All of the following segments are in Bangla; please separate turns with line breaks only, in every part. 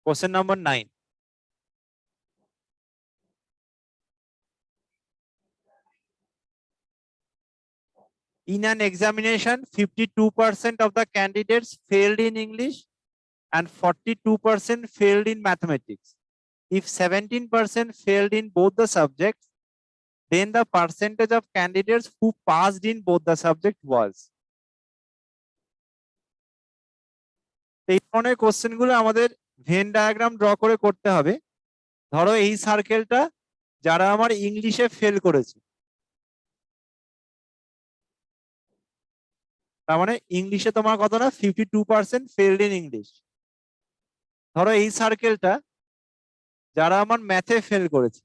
Question number 9. In an examination, 52% of the candidates failed in English and 42% failed in mathematics. If 17% failed in both the subjects, then the percentage of candidates who passed in both the subject was. এই ধরনের কোশ্চেন গুলো আমাদের ভেন ডায়াগ্রাম ড্র করে করতে হবে। ধরো এই সার্কেলটা যারা আমার ইংলিশে ফেল করেছে, তার মানে ইংলিশে তোমার কত না 52% ফেলড ইন ইংলিশ। ধরো এই সার্কেলটা যারা আমার ম্যাথে ফেল করেছে,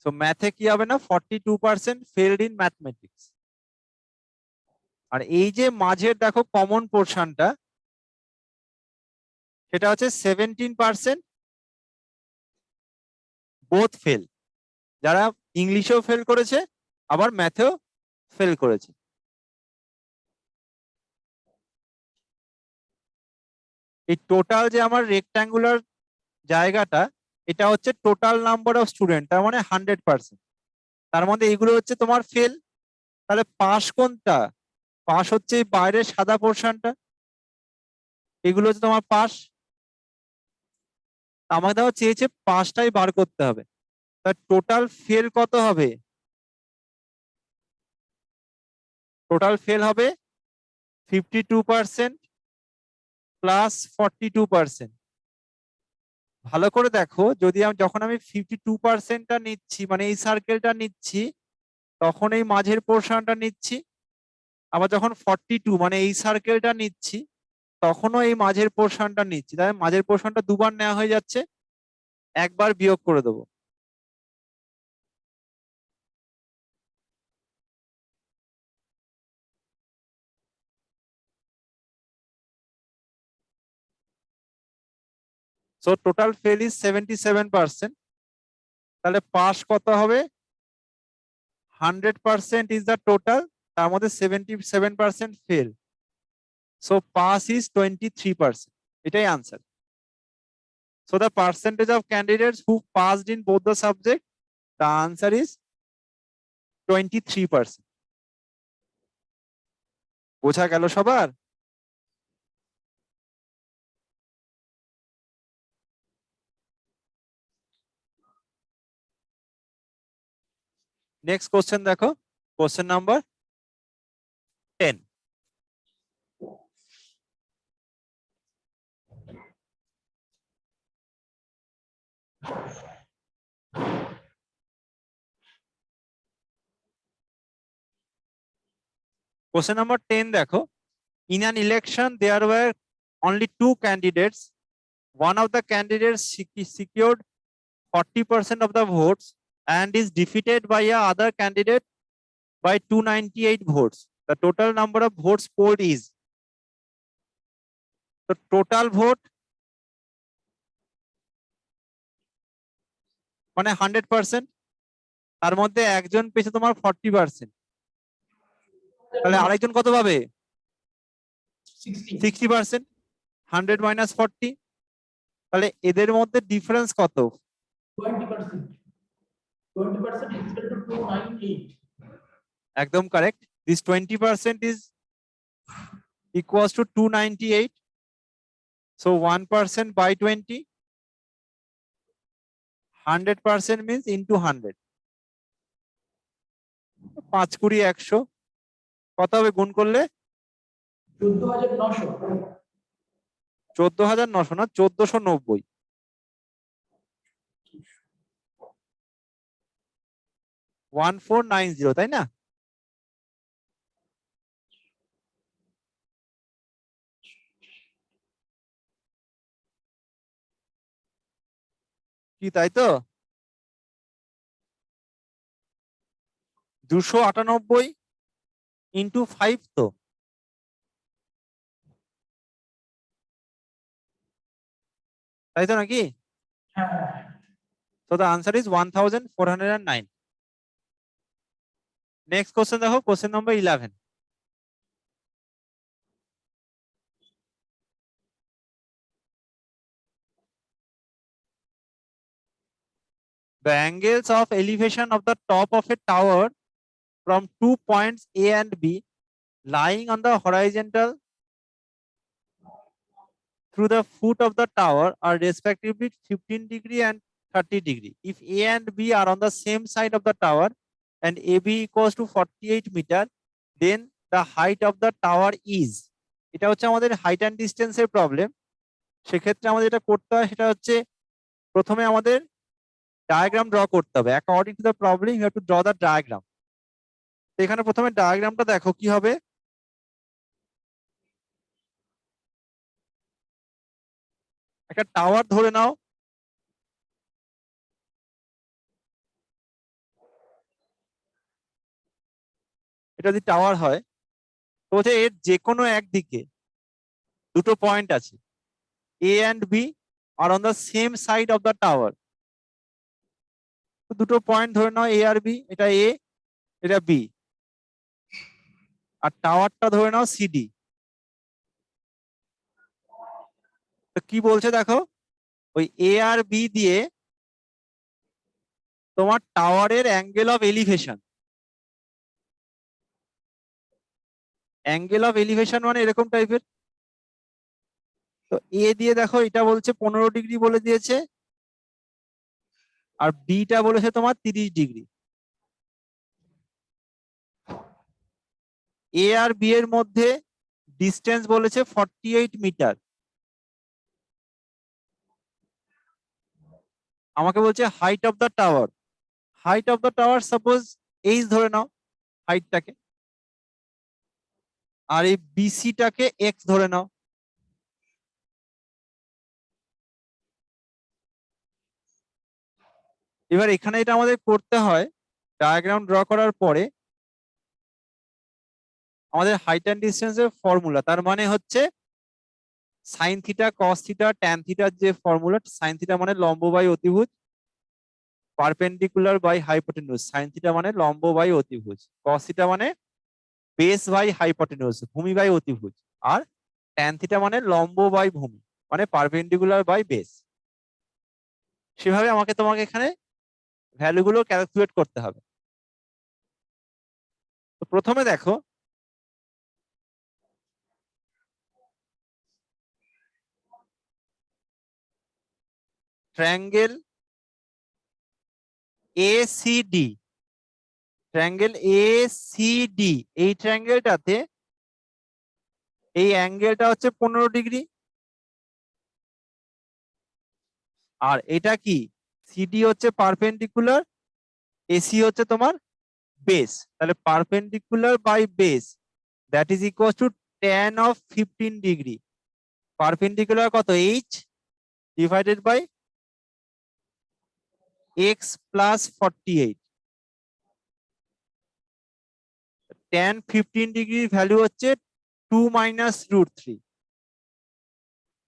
সো ম্যাথে কি হবে না 42% ফেলড ইন ম্যাথমেটিক্স। আর এই যে মাঝের দেখো কমন পোর্শনটা, সেটা হচ্ছে 17% বোথ ফেল, যারা ইংলিশেও ফেল করেছে আবার ম্যাথেও ফেল করেছে। এই টোটাল যে আমার রেক্ট্যাঙ্গুলার জায়গাটা, এটা হচ্ছে টোটাল নাম্বার অফ স্টুডেন্ট, তার মানে 100%। তার মধ্যে এইগুলো হচ্ছে তোমার ফেল। তাহলে পাস কোনটা? পাস হচ্ছে এই বাইরের সাদা পোর্শনটা, এগুলো হচ্ছে তোমার পাস। আমাকে দেওয়া চেয়েছে পাসটাই বার করতে হবে। তার টোটাল ফেল কত হবে? টোটাল ফেল হবে 52% প্লাস 42%। ভালো করে দেখো, যদি যখন আমি 52%টা নিচ্ছি, মানে এই সার্কেলটা নিচ্ছি, তখন এই মাঝের পোর্শনটা নিচ্ছি। আবার যখন 42 মানে এই সার্কেলটা নিচ্ছি, তখনও এই মাঝের পোর্শনটা নিচ্ছি। তাই মাঝের পোর্শনটা দুবার নেওয়া হয়ে যাচ্ছে, একবার বিয়োগ করে দেবো। So total fail is 77%। তাহলে পাস কত হবে? 100% ইজ দ্য টোটাল, তার মধ্যে 77% ফেল। So pass is 23%। এটাই answer. So the percentage of candidates who passed in both the subject, the answer is 23%. বোঝা গেল সবার? নেক্সট কোশ্চেন দেখো, কোশ্চেন নাম্বার 10. Question number 10 দেখো, in an election there were only 2 candidates. One of the candidates secured 40% of the votes and is defeated by a other candidate by 298 votes. The total number of votes polled is. The total vote মানে 100%, তার মধ্যে একজন পেয়েছে তোমার 40%, তাহলে আরেকজন কত পাবে? 60%। 100 মাইনাস 40, তাহলে এদের মধ্যে ডিফারেন্স কত?
20%। 20% is equal to 298.
একদম correct. This 20% is equals to 298. So 1% by 20, 100% means into 100। 5 20 100 কত হবে গুণ করলে?
14900।
14900 না, 1490। 1490, তাই না? কি তাই তো? 298 into 5 তো, তাই তো নাকি? So the answer is 1409. Next question দেখো, question number 11. The angles of elevation of the top of a tower from 2 points A and B lying on the horizontal through the foot of the tower are respectively 15 degree and 30 degree. If A and B are on the same side of the tower and AB equals to 48 meter, then the height of the tower is, এটা হচ্ছে আমাদের হাইট অ্যান্ড ডিস্টেন্সের প্রবলেম। সেক্ষেত্রে আমাদের যেটা করতে হয় সেটা হচ্ছে প্রথমে আমাদের ডায়াগ্রাম ড্র করতে হবে। According to the problem you have to draw the diagram. এখানে প্রথমে ডায়াগ্রামটা দেখো কি হবে। একটা টাওয়ার ধরে নাও, এটা যদি টাওয়ার হয় তো হচ্ছে এর যে কোনো একদিকে দুটো পয়েন্ট আছে, A and B are on the same side of the tower. দুটো পয়েন্ট ধরে নাও এ আর বি, এটা এ এটা বি, আর টাওয়ারটা ধরে নাও সিডি। তো কি বলছে দেখো, ওই এ আর বি দিয়ে তোমার টাওয়ারের angle of elevation, angle of elevation মানে এরকম টাইপের। তো এ দিয়ে দেখো এটা বলছে 15 ডিগ্রি বলে দিয়েছে, আর বিটা বলেছে তোমার 30 ডিগ্রি। এ আর বি এর মধ্যে ডিস্টেন্স বলেছে 48 মিটার। আমাকে বলছে height of the tower, height of the tower suppose H ধরে নাও হাইটটাকে, আর এই বিসিটাকে এক্স ধরে নাও। এবার এখানে এটা আমাদের করতে হয়, ডায়াগ্রাম ড্র করার পরে আমাদের হাইট অ্যান্ড ডিস্টেন্সের ফর্মুলা, তার মানে হচ্ছে sine theta cos theta tan থিটার যে ফর্মুলা, সাইন থিটা মানে লম্ব বাই অতিভুজ, perpendicular by hypotenuse, sine theta মানে লম্ব বাই অতিভুজ, কস থিটা মানে বেস বাই হাইপোটেনিউজ ভূমি বাই অতিভুজ, আর ট্যান থিটা মানে লম্ব বাই ভূমি মানে পারপেন্ডিকুলার বাই বেস। সেভাবে আমাকে তোমাকে এখানে ভ্যালুগুলো ক্যালকুলেট করতে হবে। তো প্রথমে দেখো ট্রায়াঙ্গেল এসিডি, ট্রায়াঙ্গেল এসিডি, এই ট্রায়াঙ্গেলটাতে এই অ্যাঙ্গেলটা হচ্ছে 15 ডিগ্রি, আর এটা কি সিডি হচ্ছে পারপেন্ডিকুলার, এসি হচ্ছে তোমার বেস, তাহলে perpendicular by base that is equal to tan of 15 degree. Perpendicular কত, H divided by x plus 48। tan 15 ডিগ্রির ভ্যালু হচ্ছে 2 মাইনাস √3।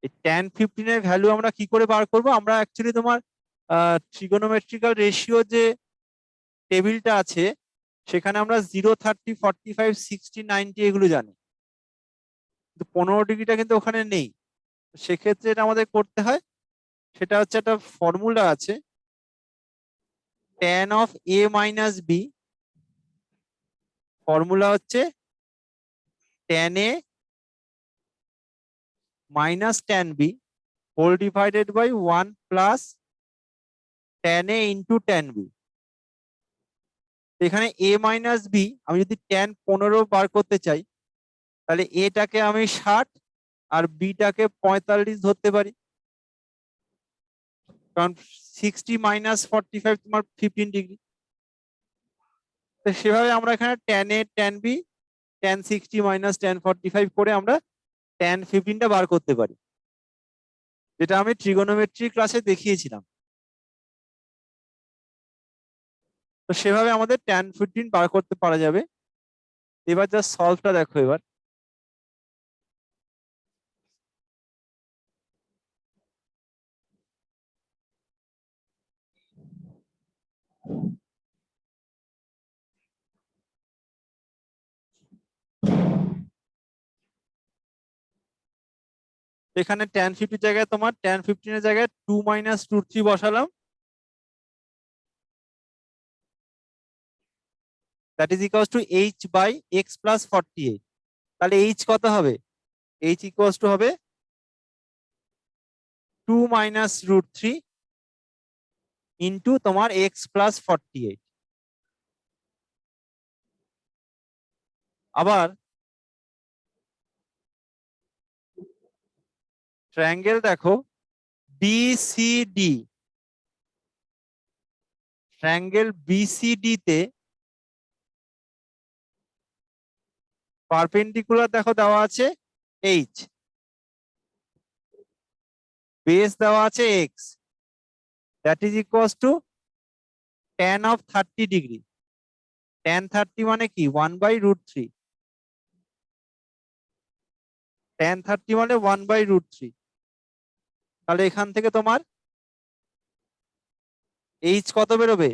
এই tan 15 এর ভ্যালু আমরা কি করে বার করব, আমরা অ্যাকচুয়ালি তোমার ট্রিগোনোমেট্রিক্যাল রেশিও যে টেবিলটা আছে সেখানে আমরা 0, 30, 45, 60, 90 এগুলো জানি, কিন্তু 15 ডিগ্রিটা কিন্তু ওখানে নেই। সেক্ষেত্রে এটা আমাদের করতে হয়, সেটা হচ্ছে একটা ফর্মুলা আছে, tan of a minus b, formula হচ্ছে tan a minus tan b whole divided by 1 plus tan a into tan b। এখানে a মাইনাস b আমি যদি tan 15 বার করতে চাই তাহলে এটাকে আমি 60 আর বিটাকে 45 ধরতে পারি, কারণ 60 মাইনাস 45 তোমার 15 ডিগ্রি। তো সেভাবে আমরা এখানে tan a tan b tan 60 minus tan 45 করে আমরা tan 15টা বার করতে পারি, যেটা আমি ট্রিগোনোমেট্রি ক্লাসে দেখিয়েছিলাম। তো সেভাবে আমাদের tan 15 বার করতে পারা যাবে। এবার জাস্ট সলভটা দেখো। এবার এখানে tan 50 জায়গায় তোমার tan 15 এর জায়গায় 2 মাইনাস √3 বসালাম, that is equals to h by x plus 48। তাহলে এইচ কত হবে? এইচ ইকুয়ালস টু হবে 2 মাইনাস রুট 3 ইন্টু তোমার এক্স প্লাস 48। আবার ট্রায়াঙ্গেল দেখো বিসিডি, ট্রায়াঙ্গেল বিসিডি তে পারপেন্ডিকুলার দেখো দেওয়া আছে এইচ, বেস দেওয়া আছে x, that is equals two tan of 30 degree. tan 30 মানে কি 1/√3, tan 30 মানে 1/√3। তাহলে এখান থেকে তোমার এইচ কত বেরোবে?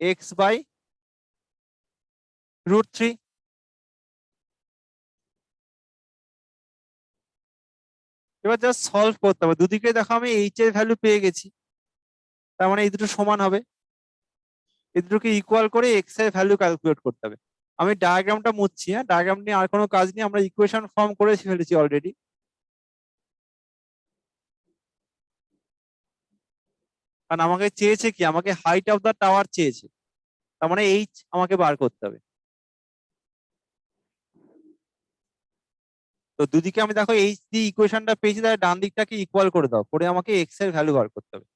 x/√3। এবার জাস্ট সলভ করতে হবে, দুদিকে দেখো আমি এইচ এর ভ্যালু পেয়ে গেছি, তার মানে এই দুটো সমান হবে, এই দুটোকে ইকুয়াল করে এক্স এর ভ্যালু ক্যালকুলেট করতে হবে। আমি ডায়াগ্রামটা মুছছি, হ্যাঁ ডায়াগ্রাম নিয়ে আর কোনো কাজ নেই, আমরা ইকুয়েশন ফর্ম করে ফেলেছি অলরেডি। কারণ আমাকে চেয়েছে কি, আমাকে হাইট অফ দা টাওয়ার চেয়েছে, তার মানে এইচ আমাকে বার করতে হবে। তো দুদিকে আমি দেখো এইচ দিয়ে ইকুয়েশনটা পেয়েছি, তাহলে ডান দিকটাকে ইকুয়াল করে দাও, করে আমাকে এক্স এর ভ্যালু বার করতে হবে।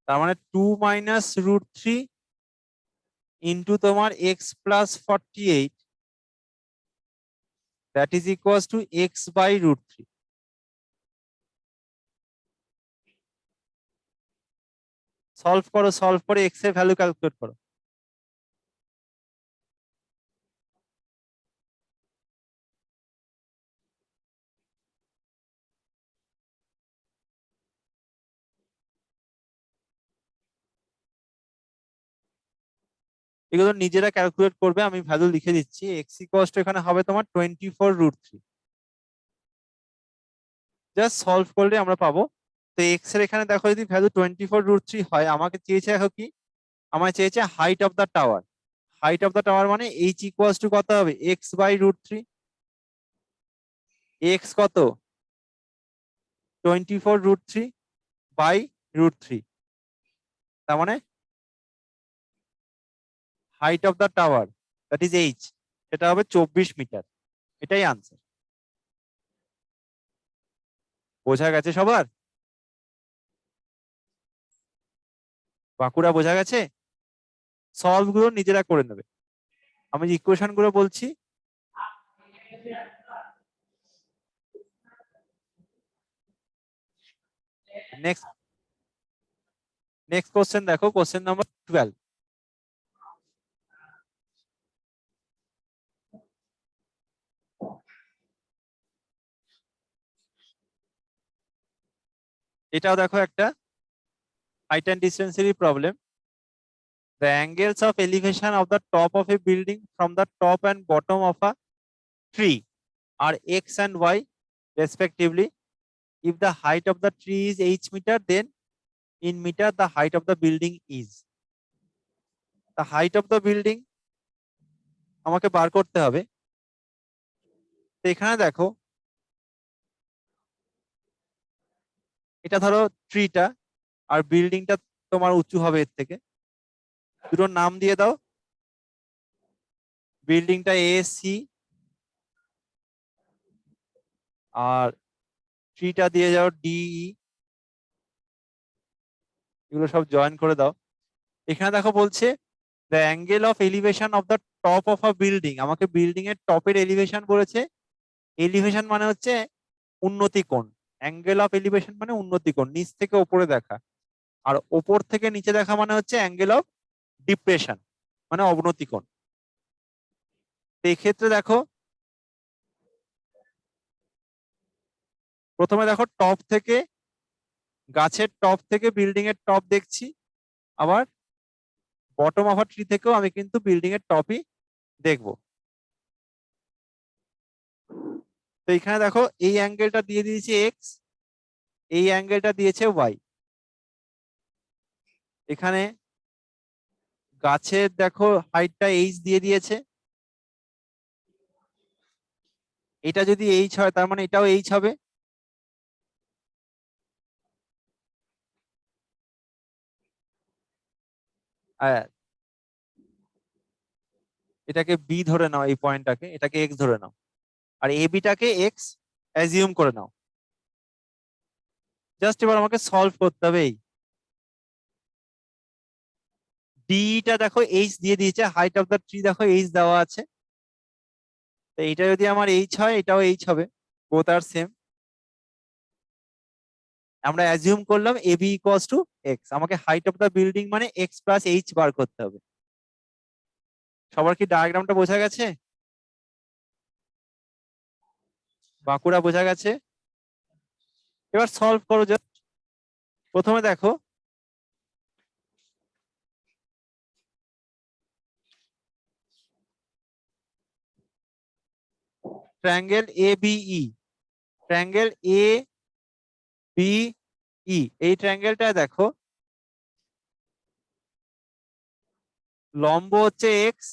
তার মানে 2 মাইনাস রুট 3 ইন্টু তোমার x plus 48, that is equals two x/√3। Solve করো, সলভ করে এক্স এর ভ্যালু ক্যালকুলেট করো। এগুলো নিজেরা ক্যালকুলেট করবে, আমি ভ্যালু লিখে দিচ্ছি। এক্স ইকুয়ালস টু এখানে হবে তোমার 24√3। জাস্ট সলভ করলে আমরা পাবো। তো এক্স এর এখানে দেখো যদি ভ্যালু 24√3 হয়, আমাকে চেয়েছে দেখো কি, আমার চেয়েছে height of the tower. Height of the tower মানে এইচ ইকুয়ালস টু কত হবে? x/√3। এক্স কত? 24√3 বাই √3। তার মানে height of the tower that is h, সেটা হবে 24 মিটার। এটাই আনসার। বোঝা গেছে সবার? বাঁকুড়া বোঝা গেছে? সলভ গুলো নিজেরা করে নেবে, আমি ইকুয়েশন গুলো বলছি। নেক্সট নেক্সট কোশ্চেন দেখো, কোশ্চেন নাম্বার 12। এটাও দেখো একটা height and distance problem. The angles of elevation of the top of a building from the top and bottom of a tree are x and y respectively. If the height of the tree is h meter, then in meter the height of the building is. The height of the building আমাকে বার করতে হবে। তো এখানে দেখো, এটা ধরো ট্রিটা, আর বিল্ডিংটা তোমার উঁচু হবে এর থেকে। দুটোর নাম দিয়ে দাও, বিল্ডিংটা এ সি, আর ট্রিটা দিয়ে যাও ডিই, এগুলো সব জয়েন করে দাও। এখানে দেখো বলছে the angle of elevation of the top of a building, আমাকে বিল্ডিং এর টপের এলিভেশন বলেছে। এলিভেশন মানে হচ্ছে উন্নতি কোণ, অ্যাঙ্গেল অফ এলিভেশন মানে উন্নতি কোণ, নিচ থেকে ওপরে দেখা। আর ওপর থেকে নিচে দেখা মানে হচ্ছে অ্যাঙ্গেল অফ ডিপ্রেশন, মানে অবনতি কোণ। তো এই ক্ষেত্রে দেখো, প্রথমে দেখো টপ থেকে, গাছের টপ থেকে বিল্ডিং এর টপ দেখছি, আবার বটম অফ আ ট্রি থেকেও আমি কিন্তু বিল্ডিং এর টপই দেখবো। তো এখানে দেখো এই অ্যাঙ্গেলটা দিয়ে দিয়েছে এক্স, এই অ্যাঙ্গেলটা দিয়েছে ওয়াই। এখানে গাছের দেখো হাইটটা এইচ দিয়ে দিয়েছে, এটা যদি এইচ হয় তার মানে এটাও এইচ হবে। আর এটাকে বি ধরে নাও, এই পয়েন্টটাকে, এটাকে এক্স ধরে নাও, আর এ বিটাকে এক্স অ্যাজিউম করে নাও। জাস্ট এবার আমাকে সলভ করতে হবে। এই ডিটা দেখো এইচ দিয়ে দিয়েছে, হাইট অফ দ্য ট্রি দেখো এইচ দেওয়া আছে, তো এইটা যদি আমার এইচ হয় এটাও এইচ হবে, বোথ আর সেম। আমরা অ্যাজিউম করলাম A B equals to x, আমাকে হাইট অফ দ্য বিল্ডিং মানে এক্স প্লাস এইচ বার করতে হবে। সবার কি ডায়াগ্রামটা বোঝা গেছে? বাঁকুড়া বোঝা গেছে? এবার সলভ করো। জাস্ট প্রথমে দেখো triangle A BE, triangle A BE, এই ট্রায়াঙ্গেলটা দেখো লম্ব হচ্ছে এক্স,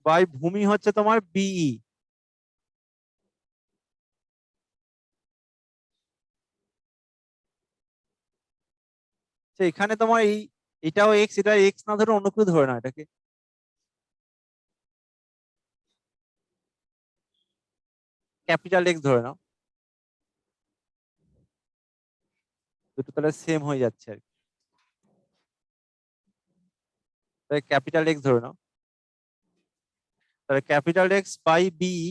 বাই ভূমি হচ্ছে তোমার বিই। তো এখানে তোমার এই এটাও এক্স, এটা এক্স না ধরে অন্য কিছু ধরে না, এটাকে ক্যাপিটাল এক্স ধরে নাও, দুটো তাহলে সেম হয়ে যাচ্ছে আর কি। তাহলে ক্যাপিটাল এক্স ধরে নাও, তাহলে capital X by BE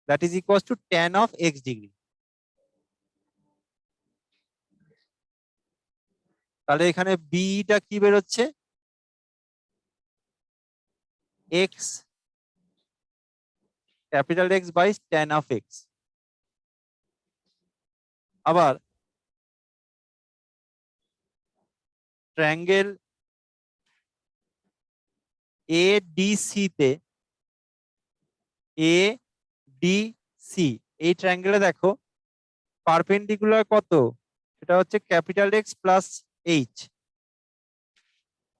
that is equal to tan of x degree. তাহলে এখানে বিটা কি বেরোচ্ছে, x capital X by tan of x. আবার ট্রায়াঙ্গেল এ ডিসি তে, এ ডি সি, এই ট্রায়াঙ্গেলে দেখো পারপেন্ডিকুলার কত, সেটা হচ্ছে capital X plus H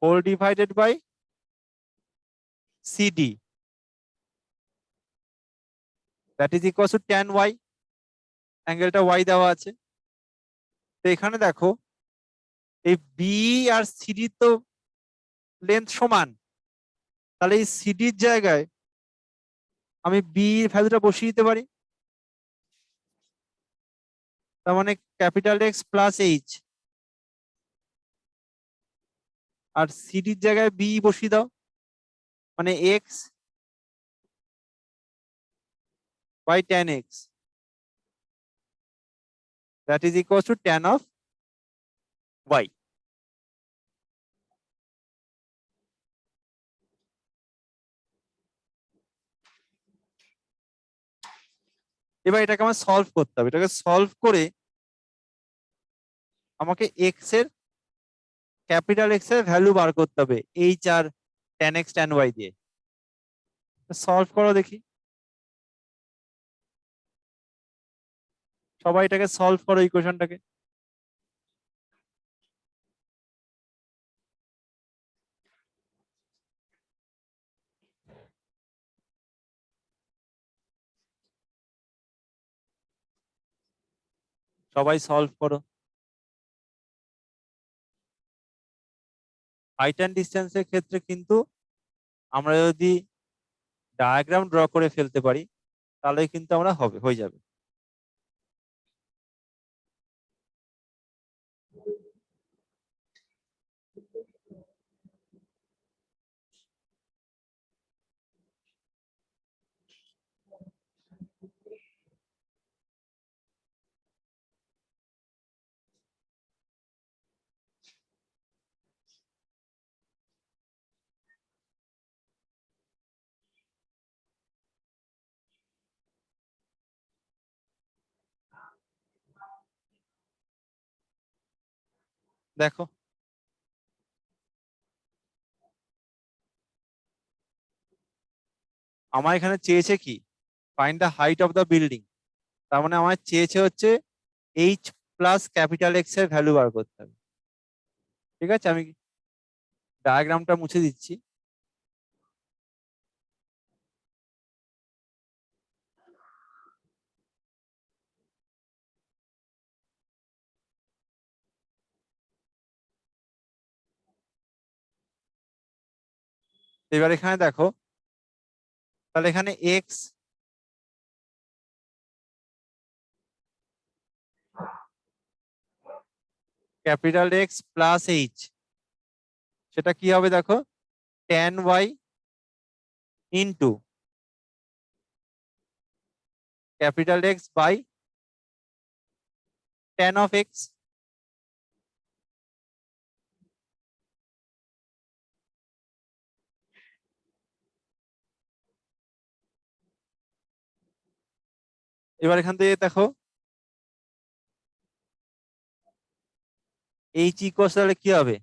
whole divided by CD, that is equal to tan Y, অ্যাঙ্গেলটা ওয়াই দেওয়া আছে। তো এখানে দেখো এই বি আর সিডি তো লেন্থ সমান, তাহলে এই সিডির জায়গায় আমি বি এর ভ্যালুটা বসিয়ে দিতে পারি। তার মানে ক্যাপিটাল এক্স প্লাস এইচ, আর সিডির জায়গায় বি বসিয়ে দাও, মানে x by tan x, that is equal to tan of y. এবার এটাকে আমার সলভ করতে হবে, এটাকে সলভ করে আমাকে এক্স এর, ক্যাপিটাল এক্স এর ভ্যালু বার করতে হবে H R tan x tan Y দিয়ে। সলভ করো দেখি, সবাই এটাকে সলভ করো ইকুয়েশনটাকে। সবাই সলভ করো। হাইট অ্যান্ড ডিস্টেন্সের ক্ষেত্রে কিন্তু আমরা যদি ডায়াগ্রাম ড্র করে ফেলতে পারি তাহলে কিন্তু আমরা হয়ে যাবে। দেখো আমার এখানে চেয়েছে কি, find the height of the building, তার মানে আমার চেয়েছে হচ্ছে এইচ প্লাস ক্যাপিটাল এক্স এর ভ্যালু বার করতে হবে। ঠিক আছে, আমি ডায়াগ্রামটা মুছে দিচ্ছি। এবার এখানে দেখো, তাহলে এখানে X capital X plus H, সেটা কি হবে দেখো, tan Y into capital X by tan of X. এবার এখান থেকে দেখো এইচ ইকুয়াল তাহলে কি হবে,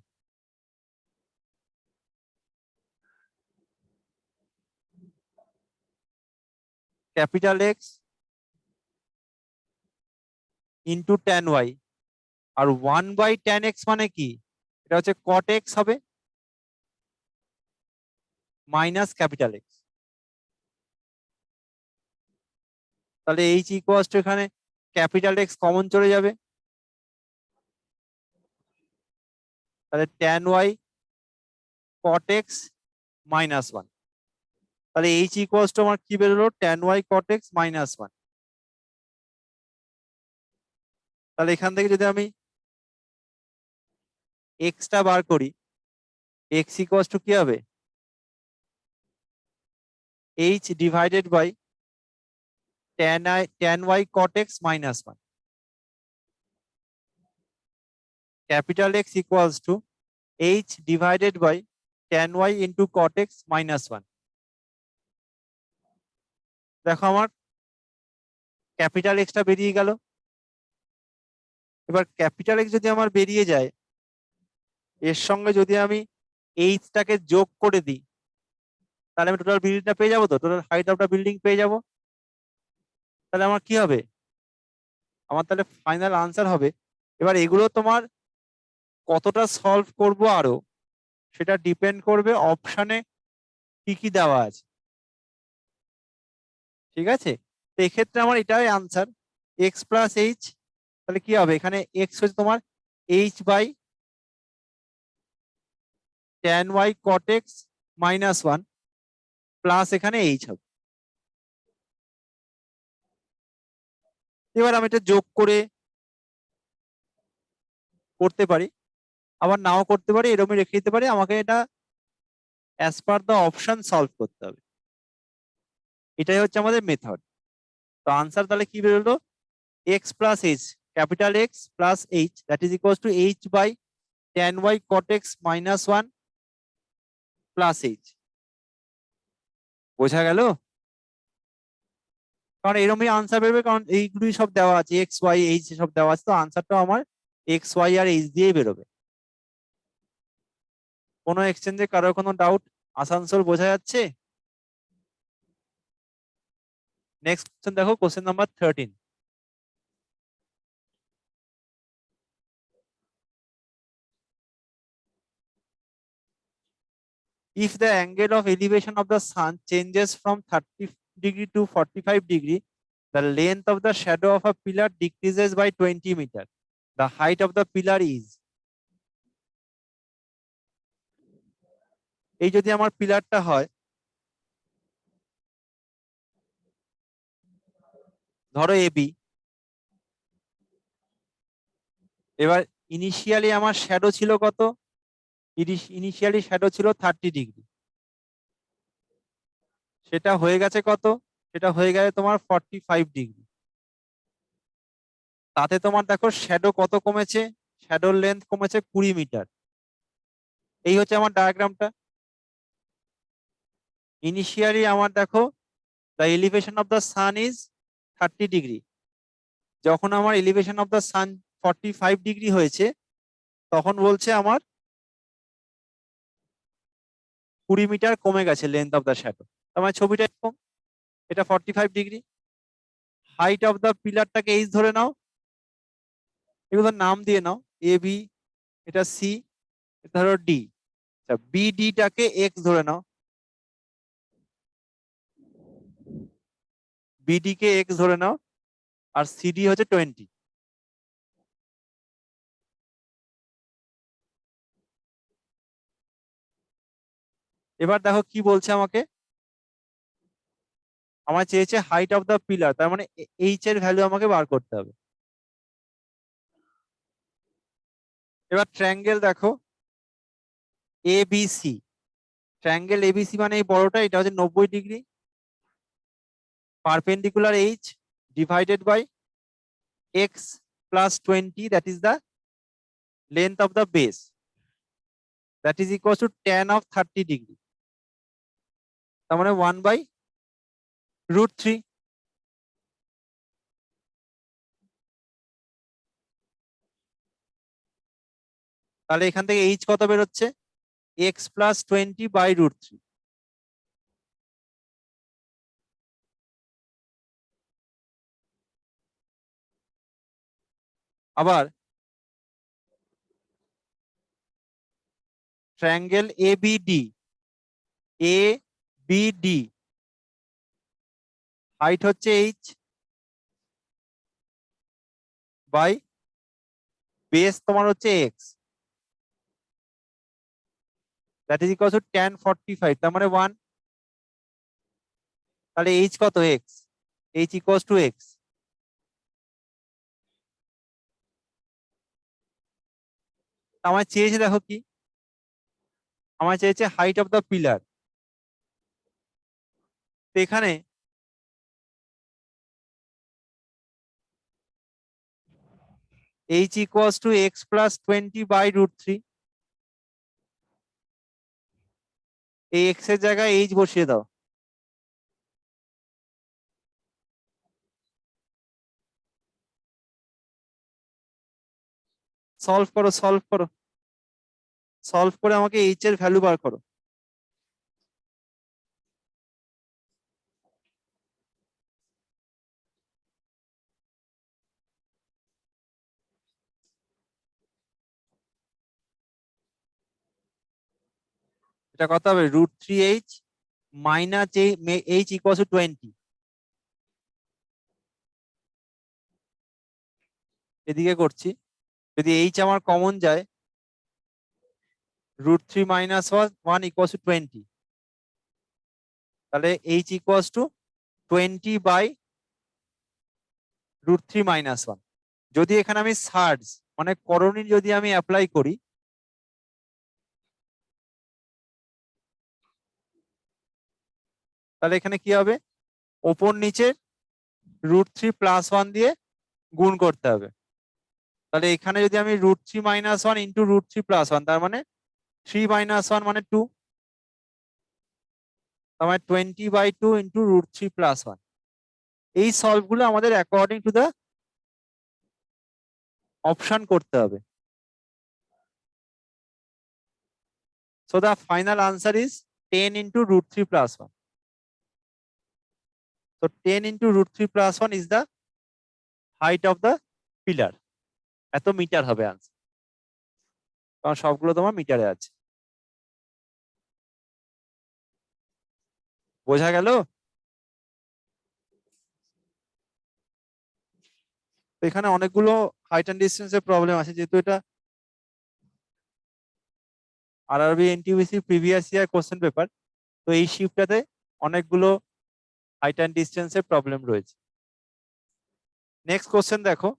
capital X into tan Y, আর 1/tan x মানে কি, এটা হচ্ছে cot x হবে মাইনাস ক্যাপিটাল এক্স। তাহলে এইচ ইকুয়াল টু এখানে ক্যাপিটাল এক্স কমন চলে যাবে, তাহলে tan Y cot x minus one. তাহলে এইচ ইকুয়াল টু আমার কি বেরোলো, tan Y cot x minus one. তাহলে এখান থেকে যদি আমি এক্সটা বার করি, এক্স ইকুয়াল টু কি হবে, h divided by tan Y cot x minus one. Capital X equals to h divided by tan Y into cot x minus one. দেখো আমার ক্যাপিটাল এক্সটা বেরিয়ে গেল। এবার ক্যাপিটাল এক্স যদি আমার বেরিয়ে যায়, এর সঙ্গে যদি আমি এইচটাকে যোগ করে দিই, তাহলে আমি টোটাল বিল্ডিংটা পেয়ে যাবো, তো total height of the building পেয়ে যাবো। তাহলে আমার কি হবে, আমার তাহলে ফাইনাল আনসার হবে। এবার এগুলো তোমার কতটা সলভ করব আরো, সেটা ডিপেন্ড করবে অপশনে কি কি দেওয়া আছে। ঠিক আছে, তো এক্ষেত্রে আমার এটাই আনসার, এক্স প্লাস এইচ। তাহলে কি হবে, এখানে এক্স হচ্ছে তোমার h by tan Y cot x minus one plus এখানে এইচ হবে। এবার আমি এটা যোগ করে করতে পারি, আবার নাও করতে পারি, এরকমই রেখে দিতে পারি। আমাকে এটা as per the option solve করতে হবে, এটাই হচ্ছে আমাদের মেথড। তো আনসার তাহলে কি বেরোলো, x plus h, capital X plus h, that is equal to h by tan Y cot x minus one plus h. বোঝা গেল, কারণ এরকমই আনসার বেরোবে, কারণ এইগুলোই সব দেওয়া আছে, এক্স ওয়াই এইচ সব দেওয়া আছে, তো আনসারটা আমার এক্স ওয়াই আর এইচ দিয়েই বেরোবে। কোনো এক্সচেঞ্জে কারোর কোনো ডাউট, আসানসোল বোঝা যাচ্ছে? নেক্সট কোশ্চেন দেখো, question number 13। If the angle of elevation of the sun changes from 30 degree to 45 degree, the length of the shadow of a pillar decreases by 20 meter. The height of the pillar is, এই যদি আমার পিলারটা হয়, ধরো এবি, এবার ইনিশিয়ালি আমার শ্যাডো ছিল কত, ইনিশিয়ালি শ্যাডো ছিল 30 ডিগ্রি, সেটা হয়ে গেছে কত, সেটা হয়ে গেছে তোমার 45 ডিগ্রি। তাতে তোমার দেখো শ্যাডো কত কমেছে, শ্যাডোর লেন্থ কমেছে 20 মিটার। এই হচ্ছে আমার ডায়াগ্রামটা। ইনিশিয়ালি আমার দেখো the elevation of the sun is 30 degree, যখন আমার elevation of the sun 45 degree হয়েছে, তখন বলছে আমার 20 মিটার কমে গেছে লেন্থ অফ দ্য শ্যাডো। আমার ছবিটা এরকম, এটা 45 ডিগ্রি। হাইট অফ দা পিলারটাকে এইচ ধরে নাও, এগুলোর নাম দিয়ে নাও, এ বি, এটা সি, এটা ধরো ডি। আচ্ছা, বিডিটাকে এক্স ধরে নাও, বিডি কে এক্স ধরে নাও, আর সিডি হচ্ছে 20। এবার দেখো কি বলছে আমাকে, আমার চেয়েছে হাইট অফ দা পিলার, তার মানে এইচ এর ভ্যালু আমাকে বার করতে হবে। এবার ট্রায়াঙ্গেল দেখো এবিসি, ট্রায়াঙ্গেল এবিসি মানে এই বড়টা, এটা হচ্ছে 90 ডিগ্রি, perpendicular h divided by x plus 20, that is the length of the base, that is equal to tan of 30 degree, তার মানে 1/√3। তাহলে এখান থেকে এইচ কত বেরোচ্ছে, এক্স প্লাস 20/√3। আবার ট্রায়াঙ্গেল এবিডি, এবিডি হাইট হচ্ছে এইচ বাই বেস তোমার হচ্ছে x, that is equal to tan 45, তার মানে 1। তাহলে এইচ কত, x, H equals two x. আমার চেয়েছে দেখো কি, আমার চেয়েছে হাইট অফ দ্য পিলার। তো এখানে H equals two x plus 20/√3, এই এক্স এর জায়গায় এইচ বসিয়ে দাও। সলভ করো, সলভ করো, সলভ করে আমাকে এইচ এর ভ্যালু বার করো। এটা কত হবে, √3h minus H equal two 20। এদিকে করছি, যদি এইচ আমার কমন যায়, √3 মাইনাস 1 ইকুয়াল টু 20, তাহলে এইচ ইকুয়াল টু 20/√3 মাইনাস 1। যদি এখানে আমি সার্জ মানে করণী যদি আমি অ্যাপ্লাই করি, তাহলে এখানে কি হবে, ওপর নিচের √3 প্লাস 1 দিয়ে গুণ করতে হবে। তাহলে এখানে যদি আমি √3 মাইনাস 1 ইন্টু √3 প্লাস 1, তার মানে 3 মাইনাস 1 মানে 2, তার মানে 20/2 ইন্টু √3 প্লাস 1। এই সলভ গুলো আমাদের অ্যাকর্ডিং টু দা অপশন করতে হবে। So the final answer is 10 into √3 plus 1. So 10 into √3 plus 1 is the height of the pillar. এত মিটার হবে আনসার, কারণ সবগুলো তোমার মিটারে আছে। বোঝা গেল? তো এখানে অনেকগুলো হাইট অ্যান্ড ডিস্টেন্সের প্রবলেম আছে, যেহেতু এটা RRB NTPC previous year question paper, তো এই শিফটটাতে অনেকগুলো হাইট অ্যান্ড ডিস্টেন্সের প্রবলেম রয়েছে। নেক্সট কোশ্চেন দেখো,